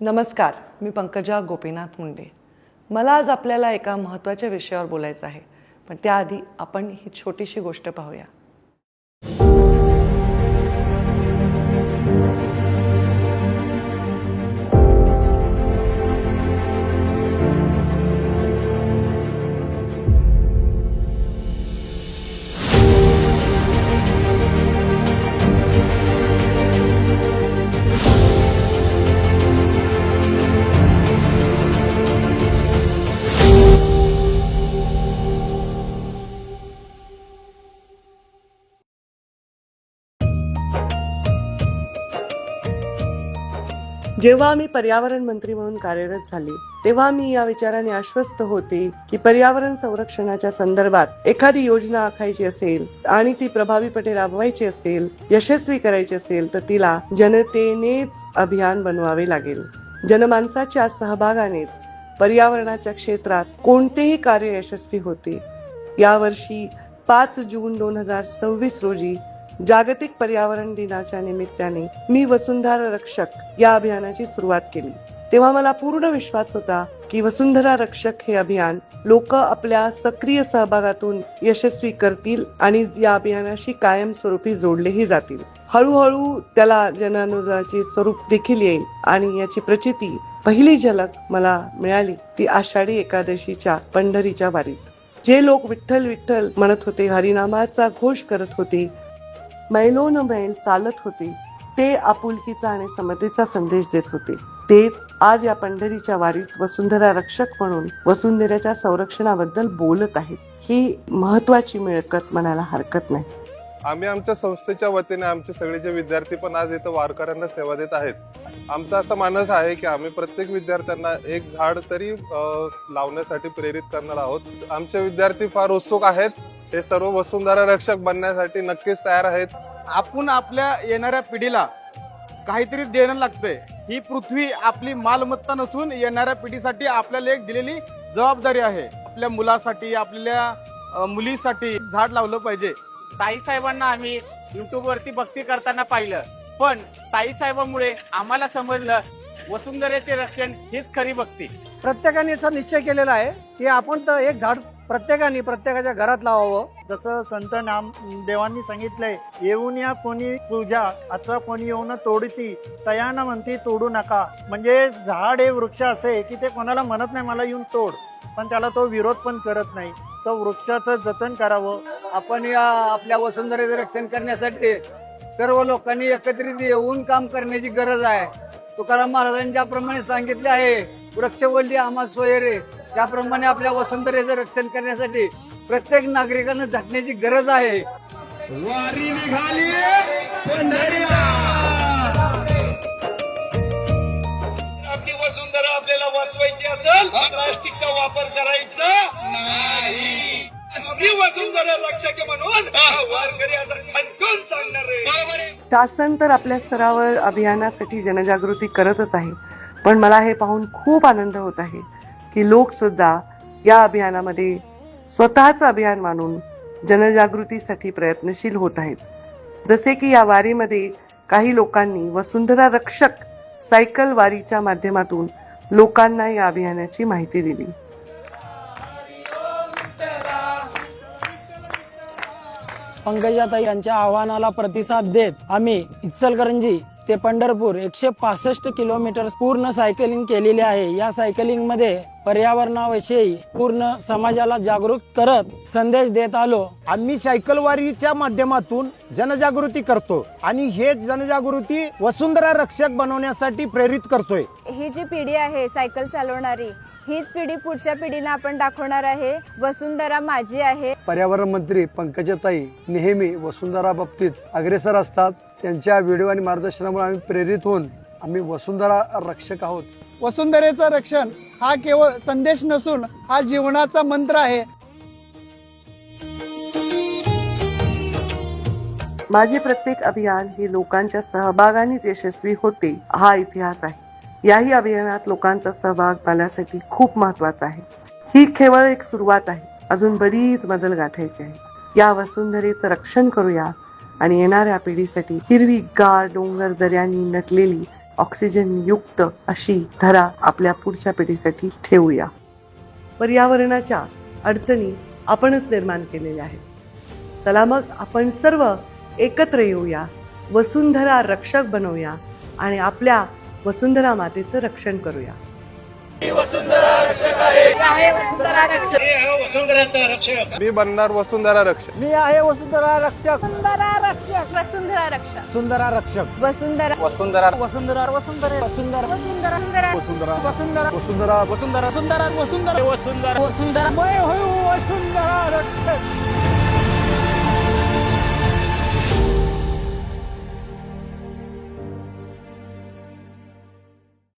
नमस्कार, मी पंकजा गोपीनाथ मुंडे. मला आज आपल्याला एका महत्त्वाच्या विषयावर बोलायचं आहे, पण त्याआधी आपण ही छोटीशी गोष्ट पाहूया. जेव्हा मी पर्यावरण मंत्री म्हणून कार्यरत झाले तेव्हा मी या विचाराने आश्वस्त होते की पर्यावरण संरक्षणाच्या संदर्भात एखादी योजना आखायची असेल आणि ती प्रभावीपणे राबवायची असेल, यशस्वी करायची असेल तर तिला जनतेनेच अभियान बनवावे लागेल. जनमानसाच्या सहभागानेच पर्यावरणाच्या क्षेत्रात कोणतेही कार्य यशस्वी होते. यावर्षी 5 जून 2026 रोजी जागतिक पर्यावरण दिनाच्या निमित्ताने मी वसुंधरा रक्षक या अभियानाची सुरुवात केली. तेव्हा मला पूर्ण विश्वास होता की वसुंधरा रक्षक हे अभियान लोक आपल्या सक्रिय सहभागातून यशस्वी करतील आणि या अभियानाशी कायमस्वरूपी जोडलेही जातील. हळूहळू त्याला जनानुदानाचे स्वरूप देखील येईल आणि याची प्रचिती पहिली झलक मला मिळाली ती आषाढी एकादशीच्या पंढरीच्या वारीत. जे लोक विठ्ठल विठ्ठल म्हणत होते, हरिनामाचा घोष करत होते, मैलोन मैल चालत होते, ते आपुलकीचा आणि समतेचा संदेश देत होते, तेच आज या पंढरीच्या वारीत वसुंधरा रक्षक म्हणून वसुंधरेच्या संरक्षणाबद्दल बोलत आहेत. ही महत्वाची मिळकत म्हणायला हरकत नाही. आम्ही आमच्या संस्थेच्या वतीने आमचे सगळे जे विद्यार्थी पण आज इथं वारकऱ्यांना सेवा देत आहेत. आमचा असा मानस आहे की आम्ही प्रत्येक विद्यार्थ्यांना एक झाड तरी लावण्यासाठी प्रेरित करणार आहोत. आमचे विद्यार्थी फार उत्सुक आहेत. हे सर्व वसुंधरा रक्षक बनण्यासाठी नक्कीच तयार आहेत. आपण आपल्या येणाऱ्या पिढीला काहीतरी देणं लागतंय. ही पृथ्वी आपली मालमत्ता नसून येणाऱ्या पिढीसाठी आपल्याला एक दिलेली जबाबदारी आहे. आपल्या मुलासाठी, आपल्या मुलीसाठी झाड लावलं पाहिजे. ताईसाहेबांना आम्ही युट्यूब वरती भक्ती करताना पाहिलं, पण ताईसाहेबांमुळे आम्हाला समजलं वसुंधरेचे रक्षण हीच खरी भक्ती. प्रत्येकाने असा निश्चय केलेला आहे की आपण तर एक झाड प्रत्येकाने प्रत्येकाच्या घरात लावावं. जसं संत नामदेवांनी सांगितलंय, येऊन या कोणी पूजा अथवा कोणी येऊन तोडती तयान म्हणती तोडू नका. म्हणजे झाड हे वृक्ष असे की ते कोणाला म्हणत नाही मला येऊन तोड, पण त्याला तो विरोध पण करत नाही. तो वृक्षाचं जतन करावं. आपण या आपल्या वसुंधरेचं रक्षण करण्यासाठी सर्व लोकांनी एकत्रित येऊन काम करण्याची गरज आहे. तुकाराम महाराजांनी ज्याप्रमाणे सांगितले आहे, वृक्षवल्ली आम्हा सोयरे, त्याप्रमाणे आपल्या वसुंधरेचं रक्षण करण्यासाठी प्रत्येक नागरिकांना झटण्याची गरज आहे. वारी निघाली पंढरीला. आपली वसुंधरा आपल्याला वाचवायची असेल, प्लास्टिकचा वापर करायचा नाही. आपली वसुंधरा रक्षक म्हणून वारकरी आता खणखून सांगणार आहे. शासन तर आपल्या स्तरावर अभियानासाठी जनजागृती करतच आहे, पण मला हे पाहून खूप आनंद होत आहे की लोक सुद्धा या अभियानामध्ये स्वतःचं अभियान मानून जनजागृतीसाठी प्रयत्नशील होत आहेत. जसे की या वारीमध्ये काही लोकांनी वसुंधरा रक्षक सायकल वारीच्या माध्यमातून लोकांना या अभियानाची माहिती दिली. पंकजाताई यांच्या आव्हानाला प्रतिसाद देत आम्ही इचलकरंजी ते पंढरपूर 165 किलोमीटर पूर्ण सायकलिंग केलेली आहे. या सायकलिंग मध्ये पर्यावरणाविषयी पूर्ण समाजाला जागरूक करत संदेश देत आलो. आम्ही सायकल वारीच्या माध्यमातून जनजागृती करतो आणि हे जनजागृती वसुंधरा रक्षक बनवण्यासाठी प्रेरित करतोय. ही जी पिढी आहे सायकल चालवणारी, हीच पिढी पुढच्या पिढीला आपण दाखवणार आहे वसुंधरा माझी आहे. पर्यावरण मंत्री पंकजाताई नेहमी वसुंधरा बाबतीत अग्रेसर असतात. त्यांच्या व्हिडिओ आणि मार्गदर्शनामुळे आम्ही प्रेरित होऊन आम्ही वसुंधरा रक्षक आहोत. वसुंधरेचं रक्षण हा केवळ संदेश नसून हा जीवनाचा मंत्र आहे. माझे प्रत्येक अभियान हे लोकांच्या सहभागानेच यशस्वी होते हा इतिहास आहे. याही अभियानात लोकांचा सहभाग माझ्यासाठी खूप महत्वाचा आहे. ही केवळ एक सुरुवात आहे, अजून बरीच मजल गाठायची आहे. या वसुंधरेचं रक्षण करूया आणि येणाऱ्या पिढीसाठी हिरवीगार डोंगर दऱ्यांनी नटलेली ऑक्सिजन युक्त अशी धरा आपल्या पुढच्या पिढीसाठी ठेवूया. पर्यावरणाच्या अडचणी आपणच निर्माण केलेल्या आहेत. चला मग आपण सर्व एकत्र येऊया, वसुंधरा रक्षक बनवूया आणि आपल्या वसुंधरा मातेचं रक्षण करूया. मी बनणार वसुंधरा रक्षक. मी आहे वसुंधरा रक्षक. वसुंधरा रक्षक. वसुंधरा रक्षक. सुंदरा रक्षक. वसुंधरा वसुंधरा वसुंधरा वसुंधरा वसुंधरा वसुंधरा वसुंधरा वसुंधरा वसुंधरा वसुंधरा वसुंधरा वसुंधरा वसुंधरा रक्षक.